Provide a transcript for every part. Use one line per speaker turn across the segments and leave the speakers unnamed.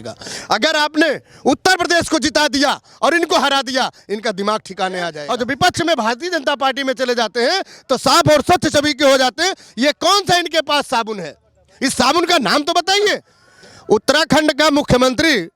अगर आपने उत्तर प्रदेश को जिता दिया और इनको हरा दिया, इनका दिमाग ठिकाने आ जाएगा। और जो विपक्ष में भारतीय जनता पार्टी में चले जाते हैं तो साफ और स्वच्छ छवि के हो जाते हैं। ये कौन सा इनके पास साबुन है? इस साबुन का नाम तो बताइए। उत्तराखंड का मुख्यमंत्री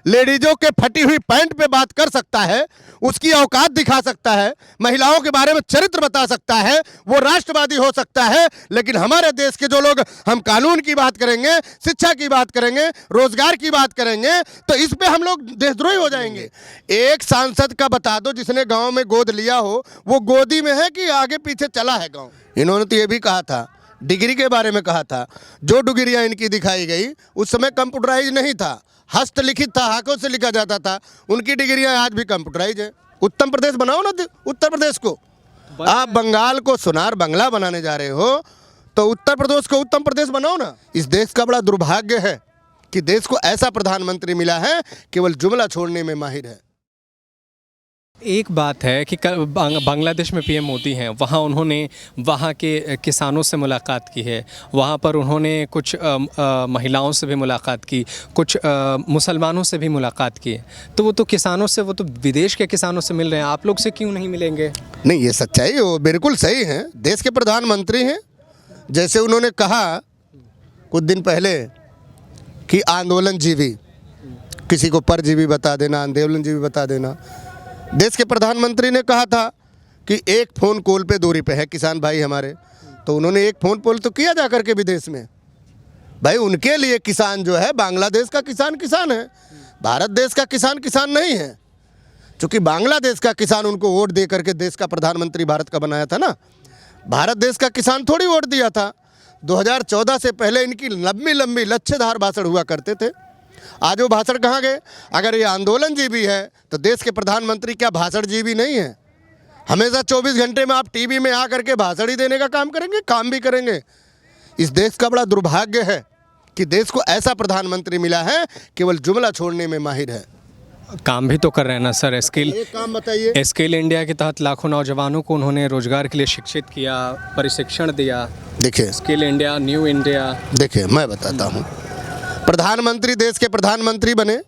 लेडीजों के फटी हुई पैंट पे बात कर सकता है, उसकी औकात दिखा सकता है, महिलाओं के बारे में चरित्र बता सकता है, वो राष्ट्रवादी हो सकता है। लेकिन हमारे देश के जो लोग, हम कानून की बात करेंगे, शिक्षा की बात करेंगे, रोजगार की बात करेंगे, तो इस पे हम लोग देशद्रोही हो जाएंगे। एक सांसद का बता दो जिसने गांव में गोद लिया हो, वो गोदी में है कि आगे पीछे चला है गाँव। इन्होंने तो ये भी कहा था, डिग्री के बारे में कहा था, जो डिग्रियां इनकी दिखाई गई उस समय कंप्यूटराइज नहीं था, हस्तलिखित था, हाथों से लिखा जाता था। उनकी डिग्रियां आज भी कंप्यूटराइज है। उत्तर प्रदेश बनाओ ना उत्तर प्रदेश को। आप बंगाल को सोनार बंगला बनाने जा रहे हो, तो उत्तर प्रदेश को उत्तम प्रदेश बनाओ ना। इस देश का बड़ा दुर्भाग्य है कि देश को ऐसा प्रधानमंत्री मिला है केवल जुमला छोड़ने में माहिर है।
एक बात है कि बांग्लादेश में पीएम मोदी हैं, वहाँ उन्होंने वहाँ के किसानों से मुलाकात की है, वहाँ पर उन्होंने कुछ महिलाओं से भी मुलाकात की, कुछ मुसलमानों से भी मुलाकात की है। तो वो तो किसानों से, वो तो विदेश के किसानों से मिल रहे हैं, आप लोग से क्यों नहीं मिलेंगे?
नहीं, ये सच्चाई वो बिल्कुल सही है। देश के प्रधानमंत्री हैं। जैसे उन्होंने कहा कुछ दिन पहले कि आंदोलन जीवी, किसी को परजीवी बता देना, आंदोलन जीवी बता देना। देश के प्रधानमंत्री ने कहा था कि एक फ़ोन कॉल पे दूरी पे है किसान भाई हमारे, तो उन्होंने एक फ़ोन कॉल तो किया जा करके विदेश में। भाई उनके लिए किसान जो है, बांग्लादेश का किसान किसान है, भारत देश का किसान किसान नहीं है। चूँकि बांग्लादेश का किसान उनको वोट दे करके देश का प्रधानमंत्री भारत का बनाया था ना, भारत देश का किसान थोड़ी वोट दिया था। 2014 से पहले इनकी लंबी लंबी लच्छेदार भाषण हुआ करते थे। आज वो भाषण कहाँ गए? अगर ये आंदोलन जीवी है तो देश के प्रधानमंत्री क्या भाषण जीवी नहीं है? हमेशा 24 घंटे में आप टीवी में आ करके भाषण ही देने का काम करेंगे, काम भी करेंगे। इस देश का बड़ा दुर्भाग्य है कि देश को ऐसा प्रधानमंत्री मिला है केवल जुमला छोड़ने में माहिर है।
काम भी तो कर रहे हैं ना सर।
काम बताइए।
स्किल इंडिया के तहत लाखों नौजवानों को उन्होंने रोजगार के लिए शिक्षित किया, प्रशिक्षण दिया।
देखिए,
स्किल इंडिया, न्यू इंडिया।
देखिए, मैं बताता हूँ, प्रधानमंत्री देश के प्रधानमंत्री बने,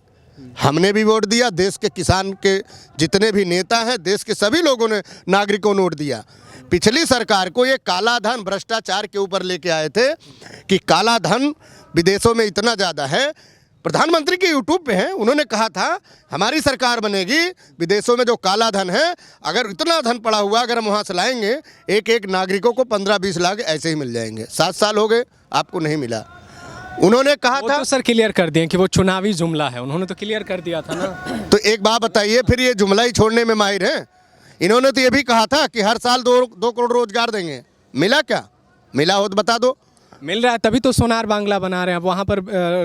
हमने भी वोट दिया, देश के किसान के जितने भी नेता हैं, देश के सभी लोगों ने, नागरिकों ने वोट दिया। पिछली सरकार को ये काला धन भ्रष्टाचार के ऊपर लेके आए थे कि काला धन विदेशों में इतना ज़्यादा है। प्रधानमंत्री के यूट्यूब पे हैं, उन्होंने कहा था हमारी सरकार बनेगी, विदेशों में जो काला धन है, अगर इतना धन पड़ा हुआ अगर हम वहाँ से लाएंगे, एक एक नागरिकों को 15-20 लाख ऐसे ही मिल जाएंगे। 7 साल हो गए, आपको नहीं मिला। उन्होंने कहा था,
तो सर क्लियर कर दिए कि वो चुनावी जुमला है, उन्होंने तो क्लियर कर दिया था ना।
तो एक बात बताइए, फिर ये जुमला ही छोड़ने में माहिर हैं। इन्होंने तो ये भी कहा था कि हर साल 2 करोड़ रोजगार देंगे। मिला क्या? मिला हो तो बता दो।
मिल रहा है, तभी तो सोनार बांग्ला बना रहे हैं, वहाँ पर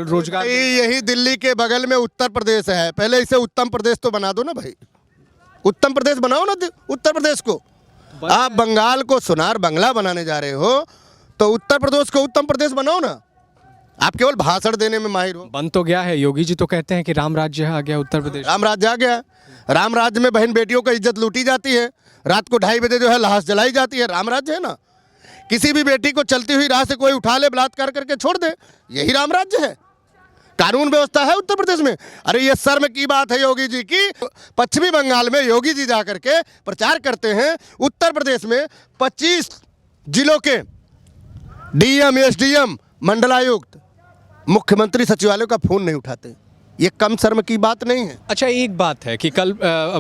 रोजगार।
यही दिल्ली के बगल में उत्तर प्रदेश है, पहले इसे उत्तम प्रदेश तो बना दो ना भाई। उत्तम प्रदेश बनाओ ना उत्तर प्रदेश को। आप बंगाल को सोनार बंगला बनाने जा रहे हो, तो उत्तर प्रदेश को उत्तम प्रदेश बनाओ ना। आप केवल भाषण देने में माहिर हो।
बन तो गया है, योगी जी तो कहते हैं कि राम राज्य आ गया उत्तर प्रदेश।
राम राज्य आ गया। राम राज्य में बहन बेटियों का इज्जत लूटी जाती है, रात को 2:30 बजे जो है लाश जलाई जाती है। राम राज्य है ना। किसी भी बेटी को चलती हुई राह से कोई उठा ले, बलात्कार करके छोड़ दे, यही राम राज्य है। कानून व्यवस्था है उत्तर प्रदेश में। अरे ये शर्म की बात है योगी जी की। पश्चिमी बंगाल में योगी जी जा करके प्रचार करते हैं, उत्तर प्रदेश में 25 जिलों के डीएम, एसडीएम, मंडलायुक्त, मुख्यमंत्री सचिवालय का फोन नहीं उठाते। ये कम शर्म की बात नहीं है।
अच्छा, एक बात है कि कल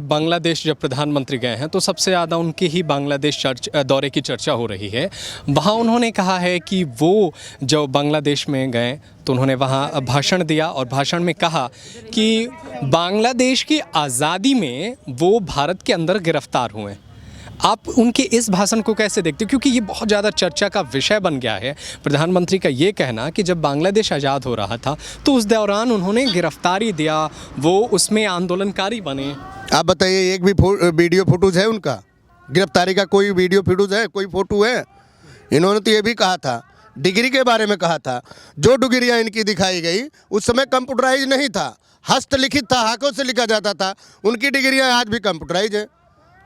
बांग्लादेश जब प्रधानमंत्री गए हैं तो सबसे ज़्यादा उनके ही बांग्लादेश दौरे की चर्चा हो रही है। वहाँ उन्होंने कहा है कि वो जब बांग्लादेश में गए तो उन्होंने वहाँ भाषण दिया और भाषण में कहा कि बांग्लादेश की आज़ादी में वो भारत के अंदर गिरफ्तार हुए। आप उनके इस भाषण को कैसे देखते हो? क्योंकि ये बहुत ज़्यादा चर्चा का विषय बन गया है। प्रधानमंत्री का ये कहना कि जब बांग्लादेश आज़ाद हो रहा था तो उस दौरान उन्होंने गिरफ्तारी दिया, वो उसमें आंदोलनकारी बने।
आप बताइए, एक भी वीडियो फोटोज है उनका? गिरफ्तारी का कोई वीडियो फोटोज है, कोई फोटो है? इन्होंने तो ये भी कहा था, डिग्री के बारे में कहा था, जो डिग्रियाँ इनकी दिखाई गई उस समय कंप्यूटराइज नहीं था, हस्तलिखित था, हाथों से लिखा जाता था। उनकी डिग्रियाँ आज भी कंप्यूटराइज है।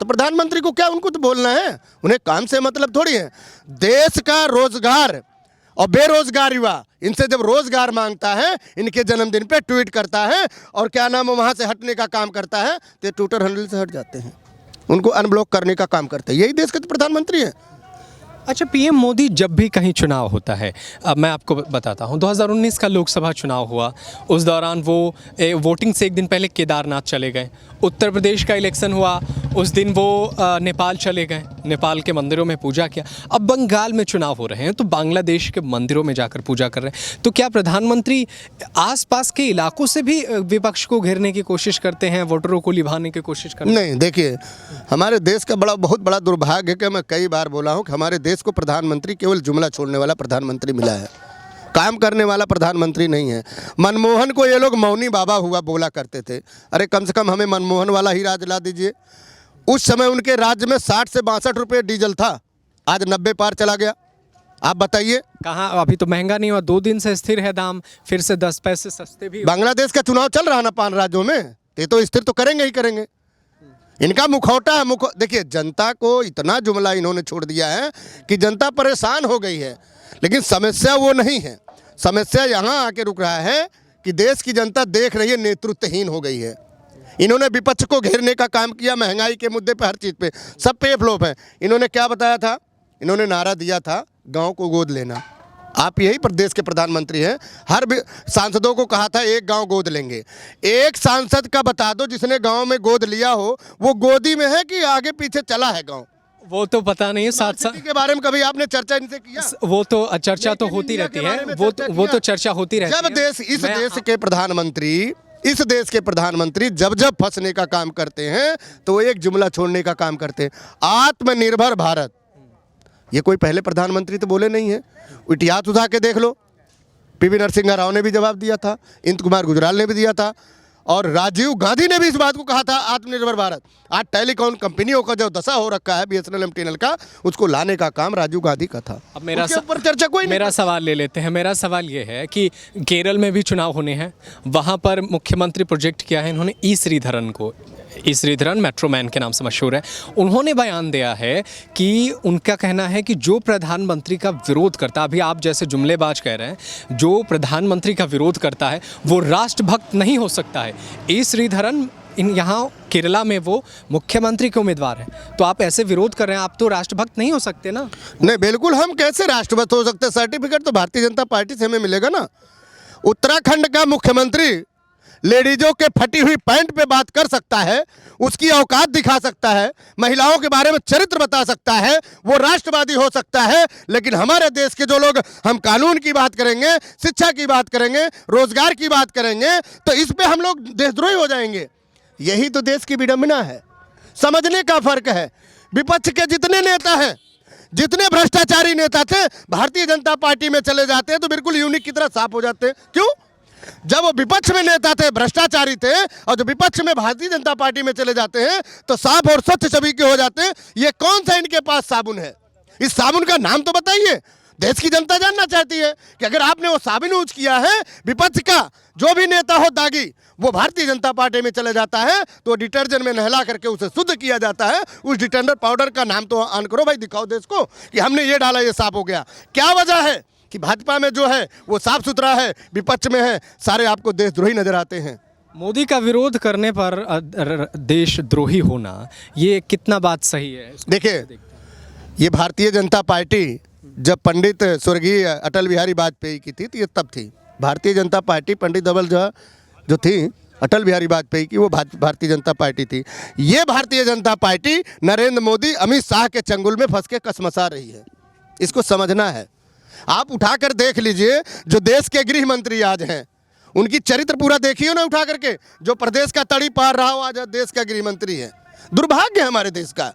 तो प्रधानमंत्री को क्या उनको तो बोलना है? उन्हें काम से मतलब थोड़ी है। देश का रोजगार और बेरोजगार युवा इनसे जब रोजगार मांगता है, इनके जन्मदिन पे ट्वीट करता है और क्या नाम है वहाँ से हटने का काम करता है, तो ये ट्विटर हैंडल से हट जाते हैं, उनको अनब्लॉक करने का काम करते हैं। यही देश के तो प्रधानमंत्री हैं।
अच्छा, पीएम मोदी जब भी कहीं चुनाव होता है, अब मैं आपको बताता हूँ, 2019 का लोकसभा चुनाव हुआ, उस दौरान वो वोटिंग से एक दिन पहले केदारनाथ चले गए। उत्तर प्रदेश का इलेक्शन हुआ, उस दिन वो नेपाल चले गए, नेपाल के मंदिरों में पूजा किया। अब बंगाल में चुनाव हो रहे हैं तो बांग्लादेश के मंदिरों में जाकर पूजा कर रहे हैं। तो क्या प्रधानमंत्री आसपास के इलाकों से भी विपक्ष को घेरने की कोशिश करते हैं, वोटरों को लिभाने की कोशिश करते हैं?
नहीं, देखिए, हमारे देश का बहुत बड़ा दुर्भाग्य है कि मैं कई बार बोला हूँ कि हमारे देश को प्रधानमंत्री केवल जुमला छोड़ने वाला प्रधानमंत्री मिला है, काम करने वाला प्रधानमंत्री नहीं है। मनमोहन को ये लोग मौनी बाबा हुआ बोला करते थे। अरे कम से कम हमें मनमोहन वाला ही राज ला दीजिए। उस समय उनके राज्य में 60 से 62 रुपये डीजल था, आज 90 पार चला गया। आप बताइए
कहाँ, अभी तो महंगा नहीं हुआ, 2 दिन से स्थिर है दाम, फिर से 10 पैसे सस्ते भी।
बांग्लादेश का चुनाव चल रहा ना 5 राज्यों में, ये तो स्थिर तो करेंगे ही करेंगे। इनका मुखौटा है देखिए, जनता को इतना जुमला इन्होंने छोड़ दिया है कि जनता परेशान हो गई है। लेकिन समस्या वो नहीं है, समस्या यहाँ आके रुक रहा है कि देश की जनता देख रही है नेतृत्वहीन हो गई है। इन्होंने विपक्ष को घेरने का काम किया, महंगाई के मुद्दे पे, हर चीज़ पे, सब पे फ्लॉप है। इन्होंने क्या बताया था? इन्होंने नारा दिया था गांव को गोद लेना। आप यही प्रदेश के प्रधानमंत्री हैं, हर सांसदों को कहा था एक गांव गोद लेंगे। एक सांसद का बता दो जिसने गांव में गोद लिया हो, वो गोदी में है कि आगे पीछे चला है गांव?
वो तो पता नहीं। साथ
के बारे में कभी आपने चर्चा इनसे किया?
वो तो चर्चा तो होती रहती है, वो तो चर्चा होती रहती है।
जब इस देश के प्रधानमंत्री जब फंसने का काम करते हैं तो वो एक जुमला छोड़ने का काम करते हैं। आत्मनिर्भर भारत, ये कोई पहले प्रधानमंत्री तो बोले नहीं है। इतिहास उठा के देख लो, पीवी नरसिम्हा राव ने भी जवाब दिया था, इंदु कुमार गुजराल ने भी दिया था, और राजीव गांधी ने भी इस बात को कहा था आत्मनिर्भर भारत। आज टेलीकॉम कंपनियों का जो दशा हो रखा है बीएसएनएल एमटीएनएल का, उसको लाने का काम राजीव गांधी का था। अब मेरा चर्चा कोई नहीं।
मेरा सवाल ले लेते हैं। मेरा सवाल ये है कि केरल में भी चुनाव होने हैं, वहाँ पर मुख्यमंत्री प्रोजेक्ट किया है इन्होंने ई श्रीधरन को। ई श्रीधरन मेट्रो मैन के नाम से मशहूर है। उन्होंने बयान दिया है कि उनका कहना है कि जो प्रधानमंत्री का विरोध करता, अभी आप जैसे जुमलेबाज कह रहे हैं, जो प्रधानमंत्री का विरोध करता है वो राष्ट्रभक्त नहीं हो सकता है। ई श्रीधरन यहाँ केरला में वो मुख्यमंत्री के उम्मीदवार हैं, तो आप ऐसे विरोध कर रहे हैं, आप तो राष्ट्रभक्त नहीं हो सकते ना?
नहीं, बिल्कुल, हम कैसे राष्ट्रभक्त हो सकते? सर्टिफिकेट तो भारतीय जनता पार्टी से हमें मिलेगा ना। उत्तराखंड का मुख्यमंत्री लेडीजों के फटी हुई पैंट पे बात कर सकता है, उसकी औकात दिखा सकता है, महिलाओं के बारे में चरित्र बता सकता है, वो राष्ट्रवादी हो सकता है। लेकिन हमारे देश के जो लोग, हम कानून की बात करेंगे, शिक्षा की बात करेंगे, रोजगार की बात करेंगे, तो इस पे हम लोग देशद्रोही हो जाएंगे। यही तो देश की विडंबना है, समझने का फर्क है। विपक्ष के जितने नेता हैं, जितने भ्रष्टाचारी नेता थे, भारतीय जनता पार्टी में चले जाते हैं तो बिल्कुल यूनिक की तरह साफ हो जाते हैं। क्यों? जब वो विपक्ष में नेता थे, भ्रष्टाचारी थे, और जब विपक्ष में भारतीय जनता पार्टी में चले जाते हैं तो साफ और स्वच्छ छवि के हो जाते हैं। ये कौन सा इनके पास साबुन है? इस साबुन का नाम तो बताइए। देश की जनता जानना चाहती है कि अगर आपने वो साबुन यूज किया है, विपक्ष का जो भी नेता हो दागी, वो भारतीय जनता पार्टी में चले जाता है तो डिटर्जेंट में नहला करके उसे शुद्ध किया जाता है। उस डिटर्जेंट पाउडर का नाम तो ऑन करो भाई, दिखाओ देश को कि हमने ये डाला, ये साफ हो गया। क्या वजह है कि भाजपा में जो है वो साफ सुथरा है, विपक्ष में है सारे आपको देशद्रोही नजर आते हैं?
मोदी का विरोध करने पर देशद्रोही होना, ये कितना बात सही है?
देखिए, ये भारतीय जनता पार्टी जब पंडित स्वर्गीय अटल बिहारी वाजपेयी की थी तो ये तब थी। भारतीय जनता पार्टी पंडित डबल जो थी अटल बिहारी वाजपेयी की, वो भारतीय जनता पार्टी थी। ये भारतीय जनता पार्टी नरेंद्र मोदी, अमित शाह के चंगुल में फंस के कसमसा रही है। इसको समझना है। आप उठाकर देख लीजिए, जो देश के गृह मंत्री आज हैं, उनकी चरित्र पूरा देखिए ना उठा करके। जो प्रदेश का तड़ी पार रहा हो, आज देश का गृह मंत्री है। दुर्भाग्य है हमारे देश का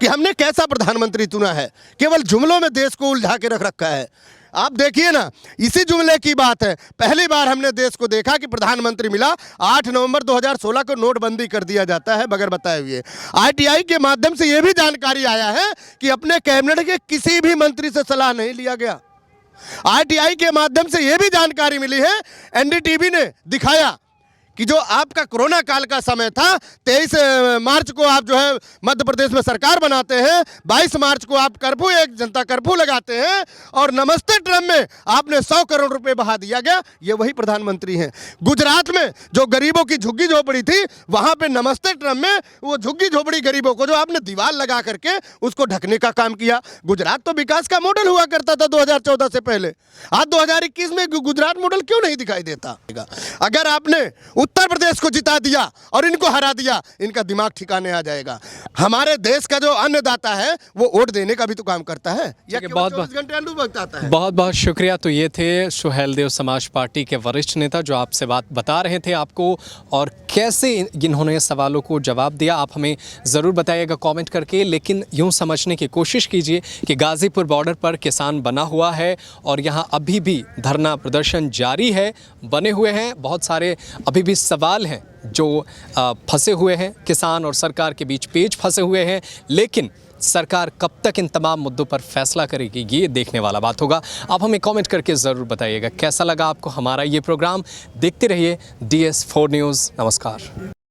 कि हमने कैसा प्रधानमंत्री चुना है, केवल जुमलों में देश को उलझा के रख रखा है। आप देखिए ना, इसी जुमले की बात है, पहली बार हमने देश को देखा कि प्रधानमंत्री मिला 8 नवंबर 2016 को नोटबंदी कर दिया जाता है बगैर बताए हुए। आरटीआई के माध्यम से यह भी जानकारी आया है कि अपने कैबिनेट के किसी भी मंत्री से सलाह नहीं लिया गया। आरटीआई के माध्यम से यह भी जानकारी मिली है, एनडीटीवी ने दिखाया कि जो आपका कोरोना काल का समय था, 23 मार्च को आप जो है मध्य प्रदेश में सरकार बनाते हैं, 22 मार्च को आप कर्फ्यू, एक जनता कर्फ्यू लगाते हैं और नमस्ते ट्रम्प में आपने 100 करोड़ रुपए बहा दिया गया। ये वही प्रधानमंत्री हैं। गुजरात में जो गरीबों की झुग्गी झोपड़ी थी, वहां पे नमस्ते ट्रम्प में वो झुग्गी झोपड़ी गरीबों को जो आपने दीवार लगा करके उसको ढकने का काम किया। गुजरात तो विकास का मॉडल हुआ करता था 2014 से पहले। आज 2021 में गुजरात मॉडल क्यों नहीं दिखाई देता? अगर आपने उत्तर प्रदेश को जिता दिया और इनको हरा दिया, इनका दिमाग ठिकाने आ जाएगा। हमारे देश का जो अन्नदाता है वो वोट देने का भी तो काम करता है, या केवल
बहुत
24 घंटे आलू बताता है?
बहुत बहुत शुक्रिया। तो ये थे सुहेलदेव समाज पार्टी के वरिष्ठ नेता जो आपसे बात बता रहे थे आपको, और कैसे इन्होंने सवालों को जवाब दिया आप हमें ज़रूर बताइएगा कमेंट करके। लेकिन यूँ समझने की कोशिश कीजिए कि गाज़ीपुर बॉर्डर पर किसान बना हुआ है और यहाँ अभी भी धरना प्रदर्शन जारी है, बने हुए हैं। बहुत सारे अभी भी सवाल हैं जो फंसे हुए हैं, किसान और सरकार के बीच पेच फंसे हुए हैं। लेकिन सरकार कब तक इन तमाम मुद्दों पर फैसला करेगी, ये देखने वाला बात होगा। आप हमें कमेंट करके ज़रूर बताइएगा कैसा लगा आपको हमारा ये प्रोग्राम। देखते रहिए DS4 न्यूज़। नमस्कार।